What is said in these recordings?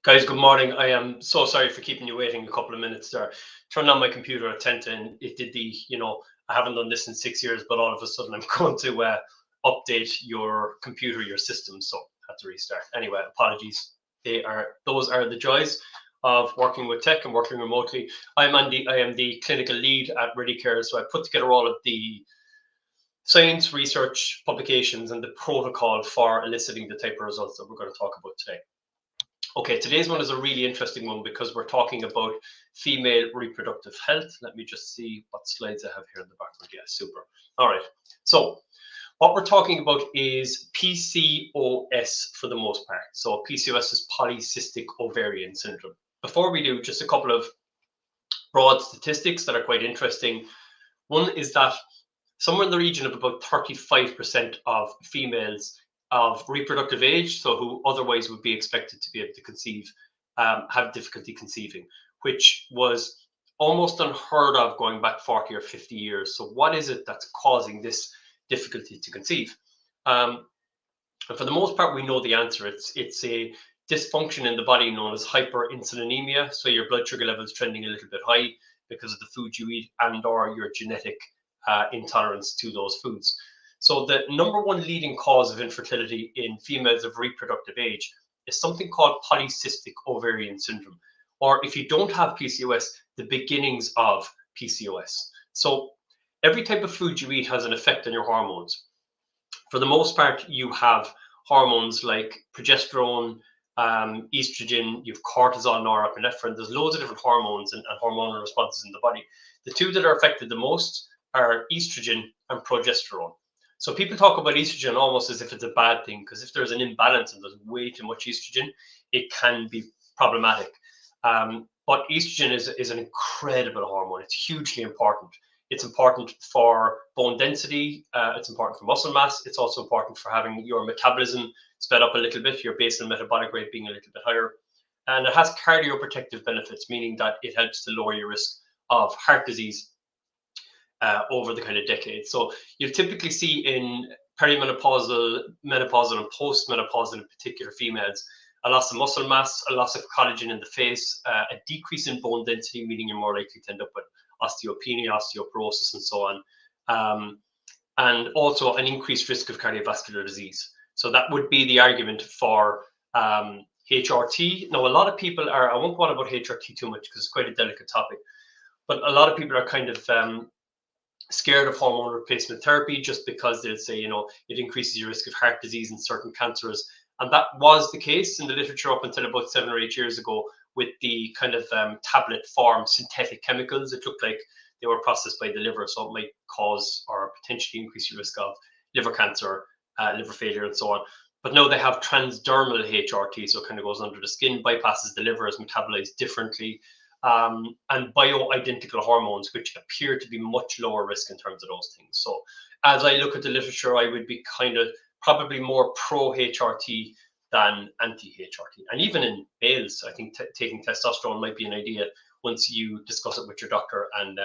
Guys, good morning. I am so sorry for keeping you waiting a couple of minutes there. Turned on my computer at 10 to, and it did I haven't done this in 6 years, but all of a sudden I'm going to update your computer, your system. So had to restart. Anyway, apologies. Those are the joys of working with tech and working remotely. I am the clinical lead at ReadyCare. So I put together all of the science, research, publications, and the protocol for eliciting the type of results that we're going to talk about today. Okay, today's one is a really interesting one because we're talking about female reproductive health. Let me just see what slides I have here in the background. Yeah, super. All right. So what we're talking about is PCOS for the most part. So PCOS is polycystic ovarian syndrome. Before we do, just a couple of broad statistics that are quite interesting. One is that somewhere in the region of about 35% of females of reproductive age, so who otherwise would be expected to be able to conceive, have difficulty conceiving, which was almost unheard of going back 40 or 50 years. So what is it that's causing this difficulty to conceive? And for the most part, we know the answer. It's a dysfunction in the body known as hyperinsulinemia. So your blood sugar levels trending a little bit high because of the food you eat and or your genetic intolerance to those foods. So the number one leading cause of infertility in females of reproductive age is something called polycystic ovarian syndrome, or if you don't have PCOS, the beginnings of PCOS. So every type of food you eat has an effect on your hormones. For the most part, you have hormones like progesterone, estrogen, you've cortisol, norepinephrine. There's loads of different hormones and hormonal responses in the body. The two that are affected the most are estrogen and progesterone. So people talk about estrogen almost as if it's a bad thing, because if there's an imbalance and there's way too much estrogen, it can be problematic. But estrogen is an incredible hormone. It's hugely important. It's important for bone density. It's important for muscle mass. It's also important for having your metabolism sped up a little bit, your basal metabolic rate being a little bit higher. And it has cardioprotective benefits, meaning that it helps to lower your risk of heart disease over the kind of decades. So you'll typically see in perimenopausal, menopausal, and post-menopausal in particular females, a loss of muscle mass, a loss of collagen in the face, a decrease in bone density, meaning you're more likely to end up with osteopenia, osteoporosis, and so on. And also an increased risk of cardiovascular disease. So that would be the argument for HRT. Now, a lot of people I won't go on about HRT too much because it's quite a delicate topic, but a lot of people are kind of scared of hormone replacement therapy just because they'll say, it increases your risk of heart disease and certain cancers. And that was the case in the literature up until about 7 or 8 years ago with the kind of tablet form synthetic chemicals. It looked like they were processed by the liver, so it might cause or potentially increase your risk of liver cancer, liver failure, and so on. But now they have transdermal HRT, so it kind of goes under the skin, bypasses the liver, is metabolized differently. And bioidentical hormones, which appear to be much lower risk in terms of those things. So as I look at the literature, I would be kind of probably more pro-HRT than anti-HRT. And even in males, I think taking testosterone might be an idea once you discuss it with your doctor and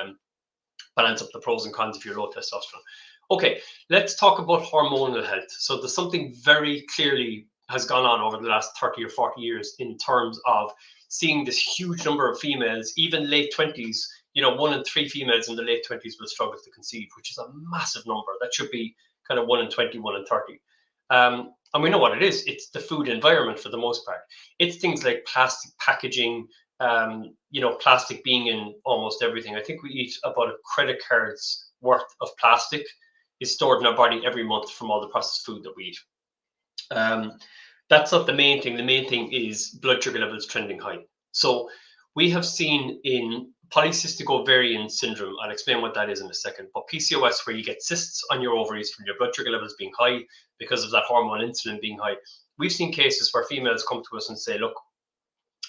balance up the pros and cons if you're low testosterone. Okay, let's talk about hormonal health. So there's something very clearly has gone on over the last 30 or 40 years in terms of seeing this huge number of females, even late 20s, 1 in 3 females in the late 20s will struggle to conceive, which is a massive number. That should be kind of 1 in 20, 1 in 30. And we know what it is. It's the food environment for the most part. It's things like plastic packaging, plastic being in almost everything. I think we eat about a credit card's worth of plastic is stored in our body every month from all the processed food that we eat. That's not the main thing. The main thing is blood sugar levels trending high. So we have seen in polycystic ovarian syndrome, I'll explain what that is in a second, but PCOS, where you get cysts on your ovaries from your blood sugar levels being high because of that hormone insulin being high. We've seen cases where females come to us and say, look,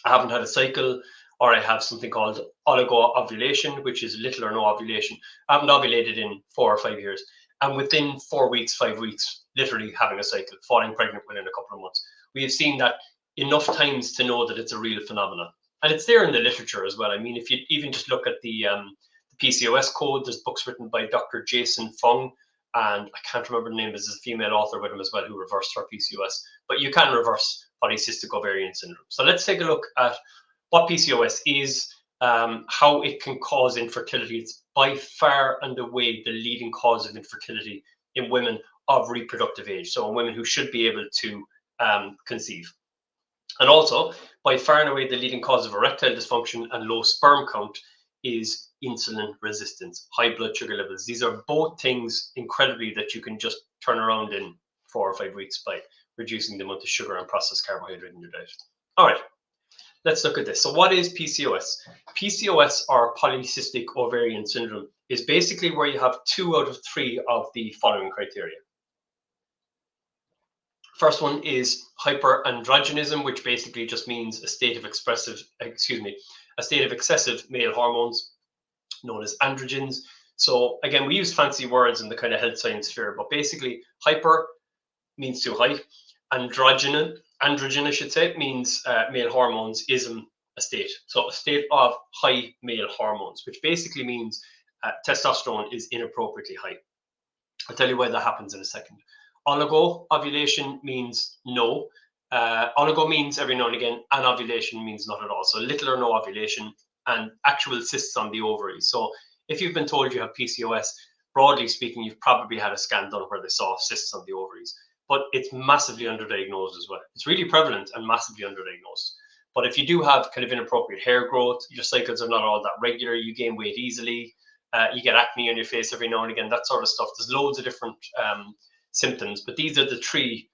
I haven't had a cycle, or I have something called oligo-ovulation, which is little or no ovulation. I haven't ovulated in 4 or 5 years. And within 4 weeks, 5 weeks, literally having a cycle, falling pregnant within a couple of months. We have seen that enough times to know that it's a real phenomenon. And it's there in the literature as well. I mean, if you even just look at the PCOS code, there's books written by Dr. Jason Fung and I can't remember the name. There's a female author with him as well who reversed her PCOS. But you can reverse polycystic ovarian syndrome. So let's take a look at what PCOS is, how it can cause infertility. It's by far and away the leading cause of infertility in women of reproductive age, so in women who should be able to conceive. And also, by far and away, the leading cause of erectile dysfunction and low sperm count is insulin resistance, high blood sugar levels. These are both things incredibly that you can just turn around in 4 or 5 weeks by reducing the amount of sugar and processed carbohydrate in your diet. All right, let's look at this. So what is PCOS? PCOS, or polycystic ovarian syndrome, is basically where you have 2 out of 3 of the following criteria. First one is hyperandrogenism, which basically just means a state of excessive male hormones known as androgens. So again, we use fancy words in the kind of health science sphere, but basically hyper means too high. Androgen, I should say, means male hormones, ism, a state. So a state of high male hormones, which basically means testosterone is inappropriately high. I'll tell you why that happens in a second. Oligo ovulation means no. Oligo means every now and again, and ovulation means not at all. So little or no ovulation and actual cysts on the ovaries. So if you've been told you have PCOS, broadly speaking, you've probably had a scan done where they saw cysts on the ovaries. But it's massively underdiagnosed as well. It's really prevalent and massively underdiagnosed. But if you do have kind of inappropriate hair growth, your cycles are not all that regular, you gain weight easily, you get acne on your face every now and again, that sort of stuff. There's loads of different symptoms, but these are the 3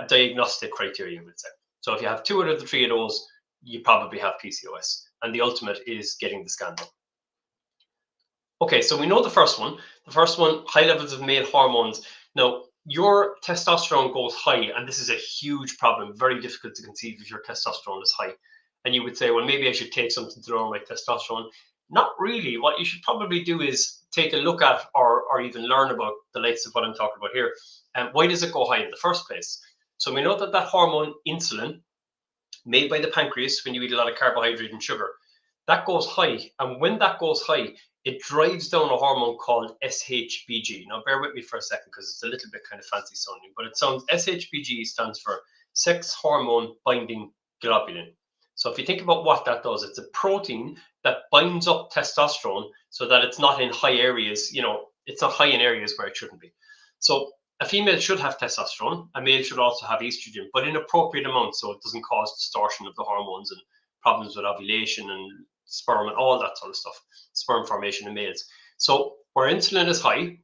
diagnostic criteria, I would say. So if you have 2 out of the 3 of those, you probably have PCOS, and the ultimate is getting the scan done. Okay, so we know the first one. The first one, high levels of male hormones. Now, your testosterone goes high, and this is a huge problem, very difficult to conceive if your testosterone is high. And you would say, well, maybe I should take something to lower my testosterone. Not really. What you should probably do is take a look at or even learn about the likes of what I'm talking about here. And why does it go high in the first place? So we know that that hormone insulin, made by the pancreas when you eat a lot of carbohydrate and sugar, that goes high. And when that goes high, it drives down a hormone called SHBG. Now, bear with me for a second because it's a little bit kind of fancy sounding, but it sounds, SHBG stands for sex hormone binding globulin. So if you think about what that does, it's a protein that binds up testosterone so that it's not in high areas, it's not high in areas where it shouldn't be. So a female should have testosterone, a male should also have estrogen, but in appropriate amounts so it doesn't cause distortion of the hormones and problems with ovulation and sperm and all that sort of stuff, sperm formation in males. So where insulin is high,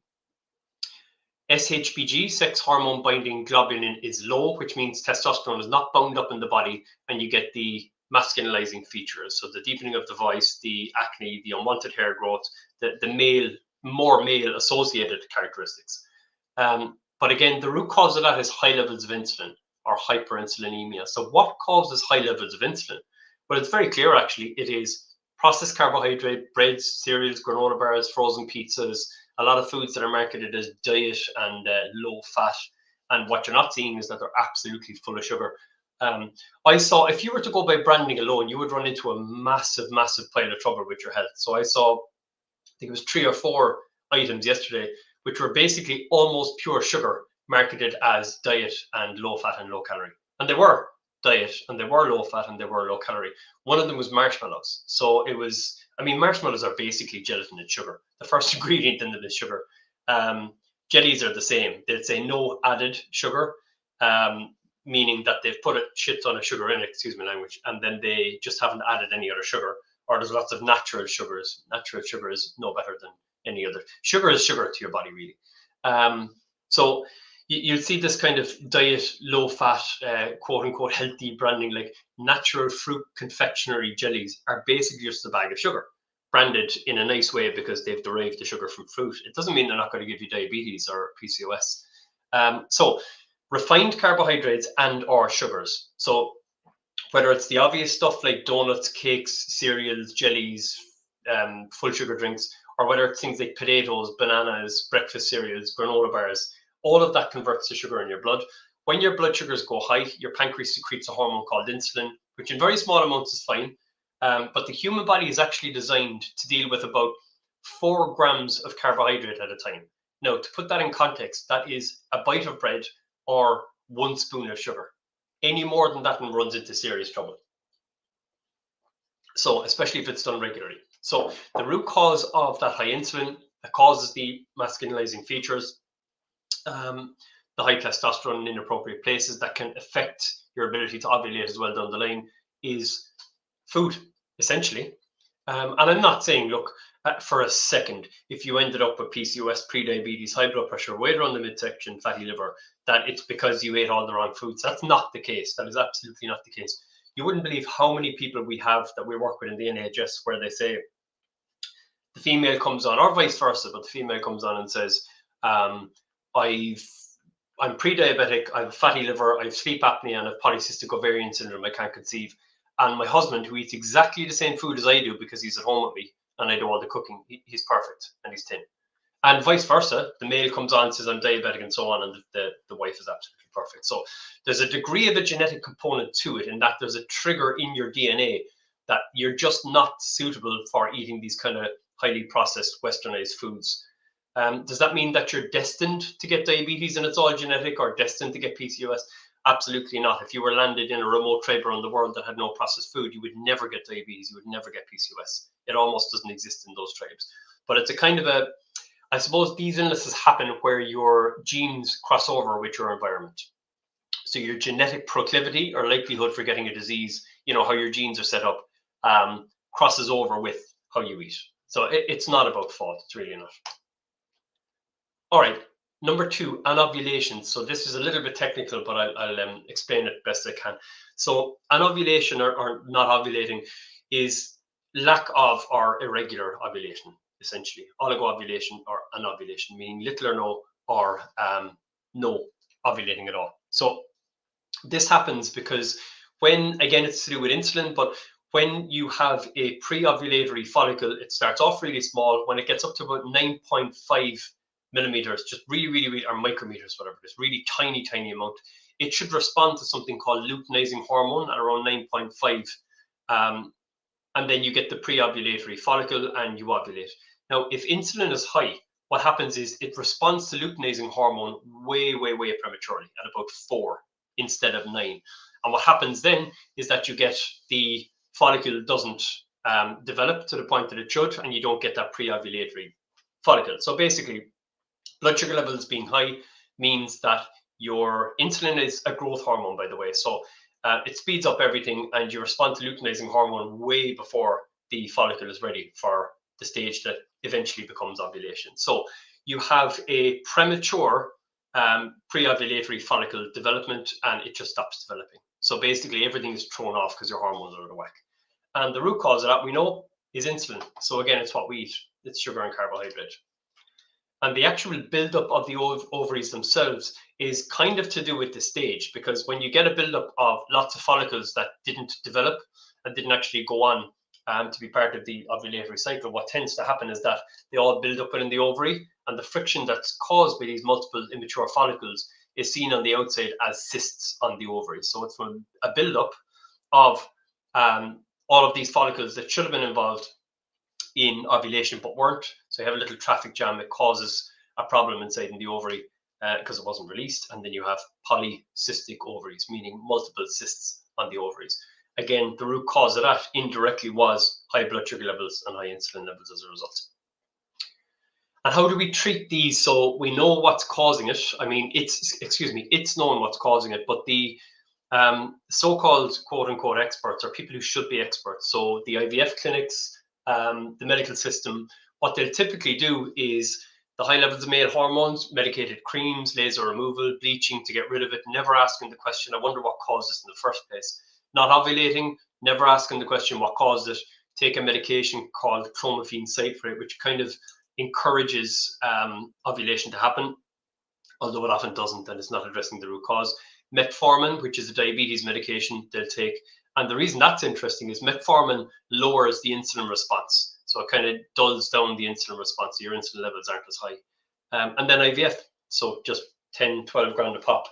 SHBG, sex hormone binding globulin, is low, which means testosterone is not bound up in the body, and you get the masculinizing features. So the deepening of the voice, the acne, the unwanted hair growth, the more male associated characteristics. But again, the root cause of that is high levels of insulin or hyperinsulinemia. So what causes high levels of insulin? Well, it's very clear actually. It is processed carbohydrate, breads, cereals, granola bars, frozen pizzas, a lot of foods that are marketed as diet and low fat. And what you're not seeing is that they're absolutely full of sugar. I saw, if you were to go by branding alone, you would run into a massive, massive pile of trouble with your health. So I saw, I think it was 3 or 4 items yesterday, which were basically almost pure sugar marketed as diet and low fat and low calorie. And they were diet and they were low fat and they were low calorie. One of them was marshmallows. So it was, marshmallows are basically gelatin and sugar. The first ingredient in them is sugar. Jellies are the same. They'd say no added sugar, meaning that they've put a shit ton of sugar in it, excuse my language, and then they just haven't added any other sugar. Or there's lots of natural sugars. Natural sugar is no better than any other. Sugar is sugar to your body, really. So you'll see this kind of diet, low fat, quote unquote healthy branding, like natural fruit confectionery jellies are basically just a bag of sugar, branded in a nice way because they've derived the sugar from fruit. It doesn't mean they're not going to give you diabetes or PCOS. So refined carbohydrates and or sugars. So whether it's the obvious stuff like donuts, cakes, cereals, jellies, full sugar drinks, or whether it's things like potatoes, bananas, breakfast cereals, granola bars, all of that converts to sugar in your blood. When your blood sugars go high, your pancreas secretes a hormone called insulin, which in very small amounts is fine. But the human body is actually designed to deal with about 4 grams of carbohydrate at a time. Now, to put that in context, that is a bite of bread or 1 spoon of sugar. Any more than that and runs into serious trouble. So, especially if it's done regularly. So, the root cause of that high insulin that causes the masculinizing features, the high testosterone in inappropriate places that can affect your ability to ovulate as well down the line, is food, essentially. And I'm not saying, look, for a second, if you ended up with PCOS, pre-diabetes, high blood pressure, weight around the midsection, fatty liver, that it's because you ate all the wrong foods. That's not the case. That is absolutely not the case. You wouldn't believe how many people we have that we work with in the NHS where they say the female comes on, or vice versa, but the female comes on and says, I'm pre-diabetic, I have fatty liver, I have sleep apnea, and I have polycystic ovarian syndrome, I can't conceive. And my husband, who eats exactly the same food as I do because he's at home with me and I do all the cooking, he's perfect and he's thin. And vice versa, the male comes on and says, I'm diabetic and so on, and the wife is absolutely perfect. So there's a degree of a genetic component to it, in that there's a trigger in your DNA that you're just not suitable for eating these kind of highly processed, westernized foods. Does that mean that you're destined to get diabetes and it's all genetic, or destined to get PCOS? Absolutely not. If you were landed in a remote tribe around the world that had no processed food, you would never get diabetes, you would never get PCOS. It almost doesn't exist in those tribes. But it's a kind of a, I suppose these illnesses happen where your genes cross over with your environment. So your genetic proclivity or likelihood for getting a disease, you know, how your genes are set up, crosses over with how you eat. So it's not about fault, it's really not. All right, number 2, anovulation. So this is a little bit technical, but I'll explain it best I can. So anovulation, or not ovulating, is lack of or irregular ovulation, essentially. Oligoovulation or anovulation, meaning little or no, or no ovulating at all. So this happens because when, again, it's to do with insulin, but when you have a pre-ovulatory follicle, it starts off really small. When it gets up to about 9.5 millimeters, just really, or micrometers, whatever it is, really tiny amount, it should respond to something called luteinizing hormone at around 9.5. And then you get the pre-ovulatory follicle and you ovulate. Now, if insulin is high, what happens is it responds to luteinizing hormone way prematurely at about 4 instead of 9. And what happens then is that you get the follicle doesn't develop to the point that it should, and you don't get that pre-ovulatory follicle. So basically, blood sugar levels being high means that your insulin is a growth hormone, by the way. So it speeds up everything, and you respond to luteinizing hormone way before the follicle is ready for the stage that eventually becomes ovulation. So you have a premature pre-ovulatory follicle development, and it just stops developing. So basically everything is thrown off because your hormones are out of whack. And the root cause of that, we know, is insulin. So again, it's what we eat. It's sugar and carbohydrate. And the actual buildup of the ovaries themselves is kind of to do with the stage, because when you get a buildup of lots of follicles that didn't develop and didn't actually go on to be part of the ovulatory cycle, what tends to happen is that they all build up within the ovary, and the friction that's caused by these multiple immature follicles is seen on the outside as cysts on the ovaries. So it's from a buildup of all of these follicles that should have been involved in ovulation but weren't. So you have a little traffic jam. It causes a problem inside in the ovary because it wasn't released, and then you have polycystic ovaries, meaning multiple cysts on the ovaries. Again, the root cause of that indirectly was high blood sugar levels and high insulin levels as a result. And how do we treat these? So we know what's causing it. I mean, it's known what's causing it, but the so-called quote-unquote experts, or people who should be experts, so the IVF clinics, the medical system, what they'll typically do is the high levels of male hormones, medicated creams, laser removal, bleaching to get rid of it, never asking the question, I wonder what caused this in the first place. Not ovulating, never asking the question what caused it. Take a medication called clomiphene citrate, which kind of encourages ovulation to happen, although it often doesn't, and it's not addressing the root cause. Metformin, which is a diabetes medication they'll take. And the reason that's interesting is metformin lowers the insulin response. So it kind of dulls down the insulin response. So your insulin levels aren't as high. And then IVF, so just 10, 12 grand a pop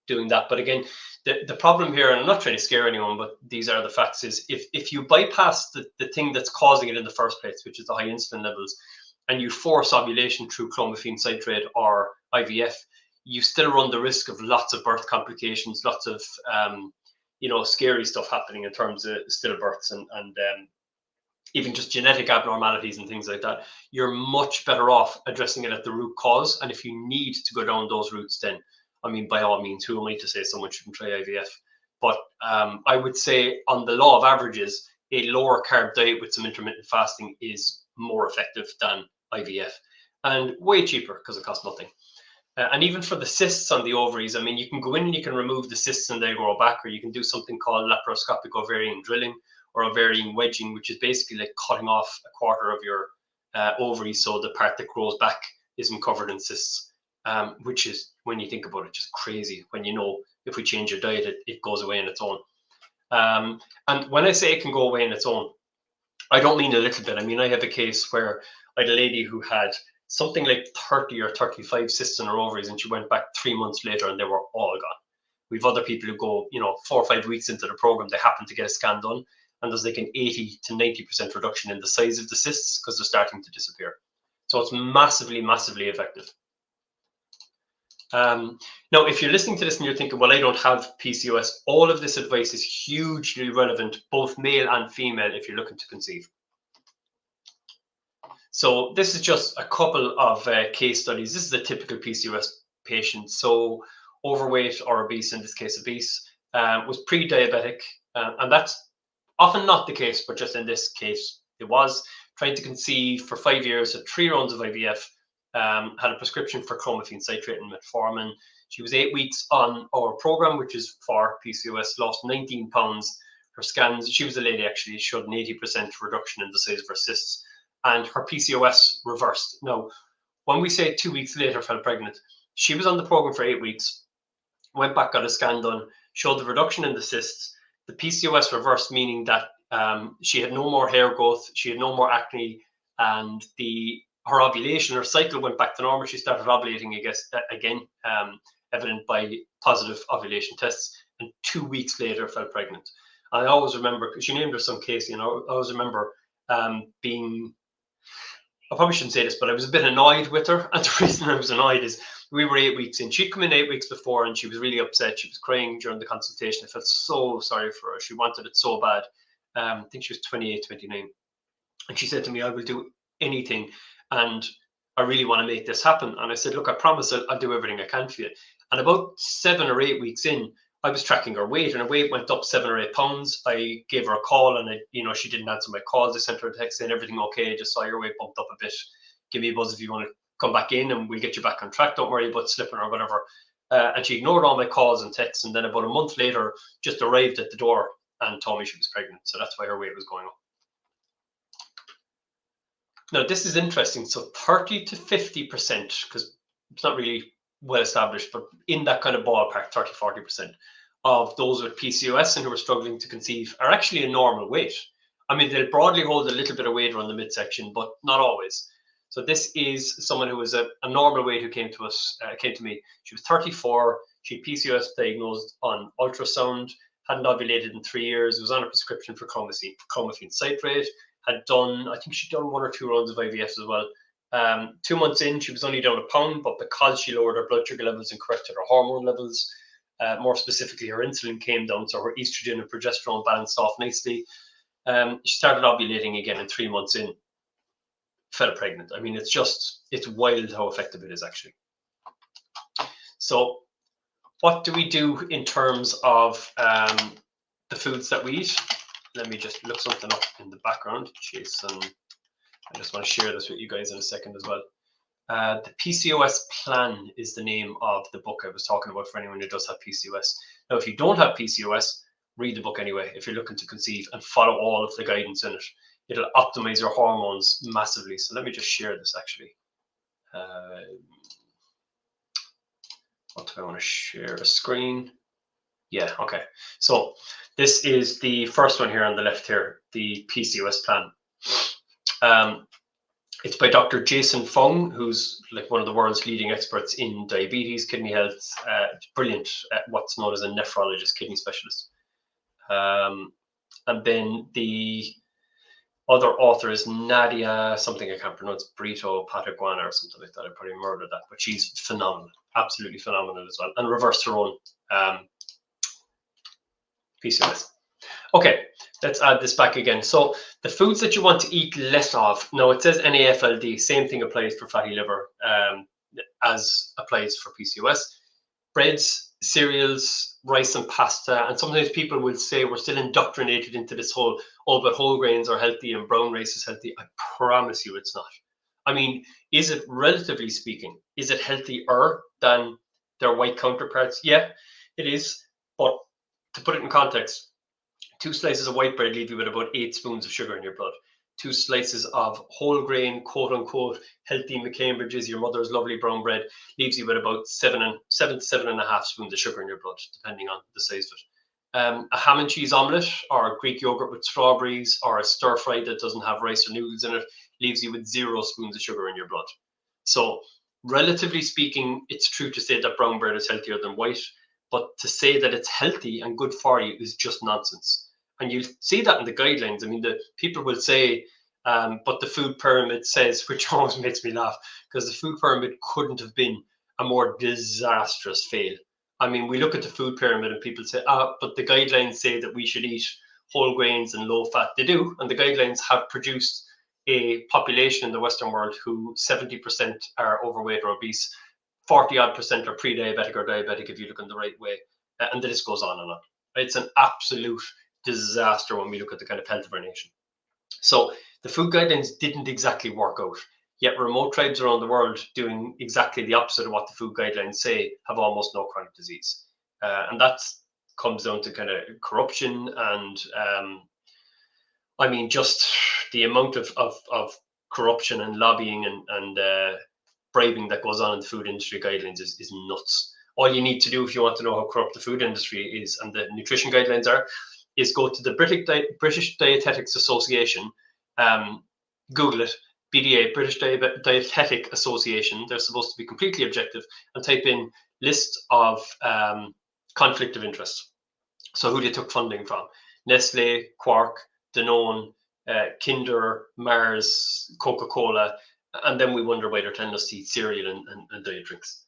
doing that. But again, the problem here, and I'm not trying to scare anyone, but these are the facts, is if you bypass the thing that's causing it in the first place, which is the high insulin levels, and you force ovulation through clomiphene citrate or IVF, you still run the risk of lots of birth complications, lots of scary stuff happening in terms of stillbirths and even just genetic abnormalities and things like that. You're much better off addressing it at the root cause. And if you need to go down those routes, then I mean, by all means, who am I to say someone shouldn't try IVF? But I would say on the law of averages, a lower carb diet with some intermittent fasting is more effective than IVF and way cheaper because it costs nothing. And even for the cysts on the ovaries, I mean, you can go in and you can remove the cysts and they grow back, or you can do something called laparoscopic ovarian drilling or ovarian wedging, which is basically like cutting off a quarter of your ovaries so the part that grows back isn't covered in cysts, which is, when you think about it, just crazy when you know if we change your diet, it goes away on its own. And when I say it can go away on its own, I don't mean a little bit. I mean, I have a case where I had a lady who had something like 30 or 35 cysts in her ovaries, and she went back 3 months later and they were all gone. We've other people who go, 4 or 5 weeks into the program, they happen to get a scan done, and there's like an 80 to 90% reduction in the size of the cysts because they're starting to disappear. So it's massively, massively effective. Now, if you're listening to this and you're thinking, well, I don't have PCOS, all of this advice is hugely relevant, both male and female, if you're looking to conceive. So this is just a couple of case studies. This is a typical PCOS patient. So overweight or obese, in this case obese, was pre-diabetic, and that's often not the case, but just in this case it was. Trying to conceive for 5 years, had 3 rounds of IVF, had a prescription for clomiphene citrate and metformin. She was 8 weeks on our program, which is for PCOS, lost 19 pounds. Her scans, she was a lady actually, showed an 80% reduction in the size of her cysts, and her PCOS reversed. Now, when we say 2 weeks later fell pregnant, she was on the program for 8 weeks, went back, got a scan done, showed the reduction in the cysts. The PCOS reversed, meaning that she had no more hair growth, she had no more acne, and her ovulation, her cycle went back to normal. She started ovulating, I guess, again, evident by positive ovulation tests, and 2 weeks later fell pregnant. And I always remember, because she named her son Casey, and I always remember being, I probably shouldn't say this, but I was a bit annoyed with her. And the reason I was annoyed is we were 8 weeks in. She'd come in 8 weeks before and she was really upset. She was crying during the consultation. I felt so sorry for her. She wanted it so bad. I think she was 28, 29. And she said to me, I will do anything, and I really want to make this happen. And I said, look, I promise I'll do everything I can for you. And about 7 or 8 weeks in, I was tracking her weight, and her weight went up 7 or 8 pounds. I gave her a call, and she didn't answer my calls. I sent her a text saying, everything okay? I just saw your weight bumped up a bit. Give me a buzz if you want to come back in, and we'll get you back on track. Don't worry about slipping or whatever. And she ignored all my calls and texts, and then about a month later, just arrived at the door and told me she was pregnant. So that's why her weight was going up. Now, this is interesting. So 30 to 50%, because it's not really well established, but in that kind of ballpark, 30, 40% of those with PCOS and who are struggling to conceive are actually a normal weight. I mean, they'll broadly hold a little bit of weight around the midsection, but not always. So this is someone who was a normal weight who came to me. She was 34. She had PCOS diagnosed on ultrasound, hadn't ovulated in 3 years, was on a prescription for clomiphene citrate, had done, I think she'd done 1 or 2 rounds of IVF as well. 2 months in, she was only down a pound, but because she lowered her blood sugar levels and corrected her hormone levels, more specifically her insulin came down, so her estrogen and progesterone balanced off nicely. She started ovulating again, and 3 months in, fell pregnant. I mean, it's wild how effective it is actually. So what do we do in terms of the foods that we eat? Let me just look something up in the background. Jason, I just want to share this with you guys in a second as well. The PCOS Plan is the name of the book I was talking about for anyone who does have PCOS. Now, if you don't have PCOS, read the book anyway if you're looking to conceive, and follow all of the guidance in it. It'll optimize your hormones massively. So let me just share this actually. What do I want to share? A screen? Yeah, okay. So this is the first one here on the left here, the PCOS Plan. It's by Dr. Jason Fung, who's like one of the world's leading experts in diabetes, kidney health, brilliant at what's known as a nephrologist, kidney specialist. And then Other author is Nadia, something I can't pronounce, Brito Pataguana or something like that. I probably murdered that, but she's phenomenal, absolutely phenomenal as well, and reversed her own PCOS. Okay, let's add this back again. So the foods that you want to eat less of. Now it says NAFLD, same thing applies for fatty liver as applies for PCOS. Breads, cereals, rice and pasta, and sometimes people will say we're still indoctrinated into this whole, oh, but whole grains are healthy and brown rice is healthy. I promise you it's not. I mean, is it, relatively speaking, is it healthier than their white counterparts? Yeah, it is. But to put it in context, 2 slices of white bread leave you with about 8 spoons of sugar in your blood. 2 slices of whole grain, quote unquote, healthy McCambridge's, your mother's lovely brown bread, leaves you with about 7 to 7.5 spoons of sugar in your blood, depending on the size of it. A ham and cheese omelette, or Greek yogurt with strawberries, or a stir fry that doesn't have rice or noodles in it, leaves you with 0 spoons of sugar in your blood. So, relatively speaking, it's true to say that brown bread is healthier than white, but to say that it's healthy and good for you is just nonsense. And you see that in the guidelines. I mean, the people will say, but the food pyramid says, which always makes me laugh, because the food pyramid couldn't have been a more disastrous fail. I mean, we look at the food pyramid and people say, but the guidelines say that we should eat whole grains and low fat. They do, and the guidelines have produced a population in the Western world who 70% are overweight or obese, 40% are pre-diabetic or diabetic if you look in the right way, and the list goes on and on. It's an absolute disaster when we look at the kind of health of our nation. So the food guidelines didn't exactly work out, yet remote tribes around the world doing exactly the opposite of what the food guidelines say have almost no chronic disease. And that comes down to kind of corruption and I mean, just the amount of corruption and lobbying and bribing that goes on in the food industry guidelines is nuts. All you need to do if you want to know how corrupt the food industry is and the nutrition guidelines are, is go to the British Dietetics Association, Google it, BDA, British Dietetic Association. They're supposed to be completely objective, and type in list of conflict of interest. So who they took funding from: Nestle, Quark, Danone, Kinder, Mars, Coca-Cola, and then we wonder why they're telling us to eat cereal and diet drinks.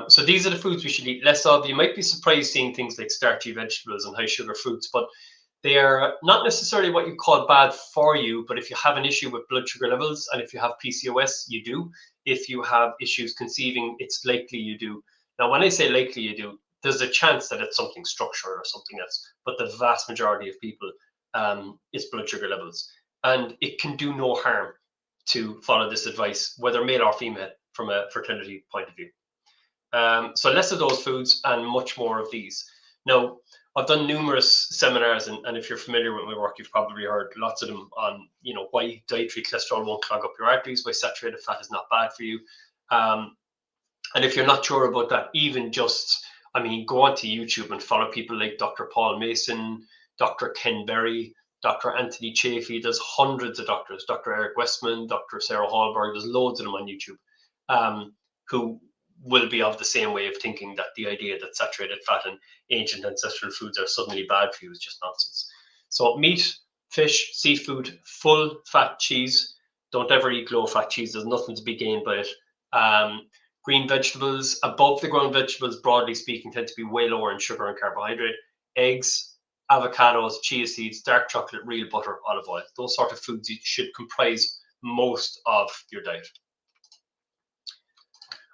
So these are the foods we should eat less of. You might be surprised seeing things like starchy vegetables and high sugar fruits, but they are not necessarily what you call bad for you. But if you have an issue with blood sugar levels, and if you have PCOS, you do. If you have issues conceiving, it's likely you do. Now, when I say likely you do, there's a chance that it's something structural or something else, but the vast majority of people, it's blood sugar levels. And it can do no harm to follow this advice, whether male or female, from a fertility point of view. So less of those foods and much more of these. Now, I've done numerous seminars, and if you're familiar with my work, you've probably heard lots of them on, why dietary cholesterol won't clog up your arteries, why saturated fat is not bad for you. And if you're not sure about that, even just, go onto YouTube and follow people like Dr. Paul Mason, Dr. Ken Berry, Dr. Anthony Chafee. There's hundreds of doctors, Dr. Eric Westman, Dr. Sarah Hallberg. There's loads of them on YouTube who will be of the same way of thinking, that the idea that saturated fat and ancient ancestral foods are suddenly bad for you is just nonsense. So meat, fish, seafood, full fat cheese. Don't ever eat low fat cheese. There's nothing to be gained by it. Green vegetables, above the ground vegetables, broadly speaking, tend to be way lower in sugar and carbohydrate. Eggs, avocados, chia seeds, dark chocolate, real butter, olive oil. Those sort of foods should comprise most of your diet.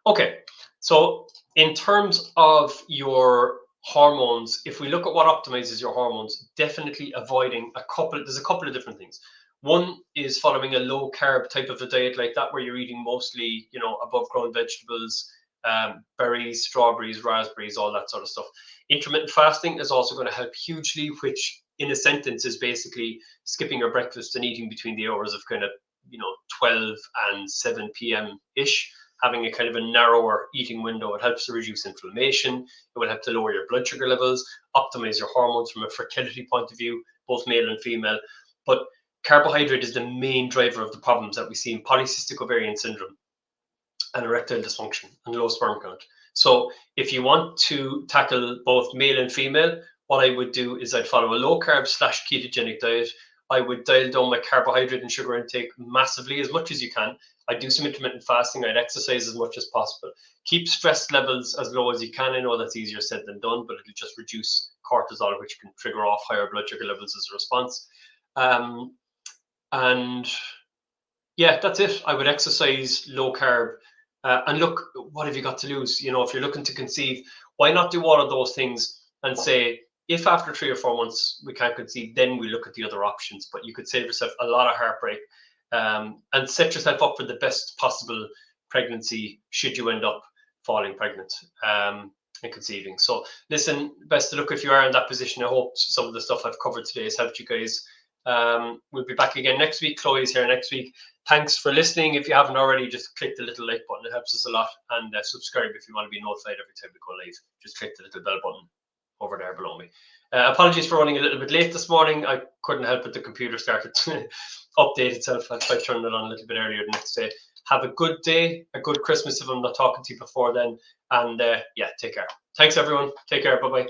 Okay, so in terms of your hormones, if we look at what optimizes your hormones, definitely avoiding there's a couple of different things. One is following a low carb type of a diet like that, where you're eating mostly, above ground vegetables, berries, strawberries, raspberries, all that sort of stuff. Intermittent fasting is also going to help hugely, which in a sentence is basically skipping your breakfast and eating between the hours of kind of, 12 and 7 p.m. ish. Having a kind of a narrower eating window, it helps to reduce inflammation. It will help to lower your blood sugar levels, optimize your hormones from a fertility point of view, both male and female. But carbohydrate is the main driver of the problems that we see in polycystic ovarian syndrome and erectile dysfunction and low sperm count. So if you want to tackle both male and female, what I would do is I'd follow a low carb / ketogenic diet. I would dial down my carbohydrate and sugar intake massively, as much as you can. I'd do some intermittent fasting. I'd exercise as much as possible. Keep stress levels as low as you can. I know that's easier said than done, but it'll just reduce cortisol, which can trigger off higher blood sugar levels as a response. And yeah, that's it. I would exercise, low carb, and look, what have you got to lose? You know, if you're looking to conceive, why not do all of those things and say, if after 3 or 4 months we can't conceive, then we look at the other options. But you could save yourself a lot of heartbreak, and set yourself up for the best possible pregnancy should you end up falling pregnant and conceiving. So listen, best of luck if you are in that position. I hope some of the stuff I've covered today has helped you guys. We'll be back again next week. Chloe's here next week. Thanks for listening. If you haven't already, just click the little like button. It helps us a lot. And subscribe if you want to be notified every time we go live. Just click the little bell button over there below me. Apologies for running a little bit late this morning. I couldn't help it. The computer started to update itself. I tried turning it on a little bit earlier the next day. Have a good day, a good Christmas if I'm not talking to you before then. And yeah, take care. Thanks, everyone. Take care. Bye-bye.